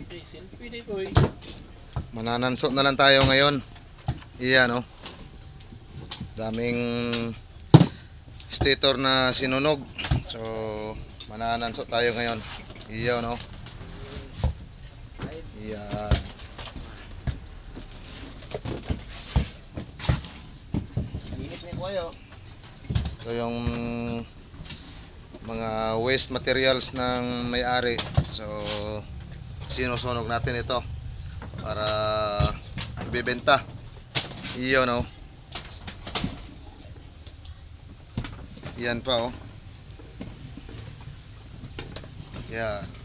Selfie di boy. Mananansot na lang tayo ngayon. Iyan, oh. Daming stator na sinunog. So, mananansot tayo ngayon. Iyan, oh. Iyan. Init na po kayo. So, yung mga waste materials ng may-ari. So, sinusunog natin ito para ibebenta. Iyon, oh. Yan pa, oh. Yan.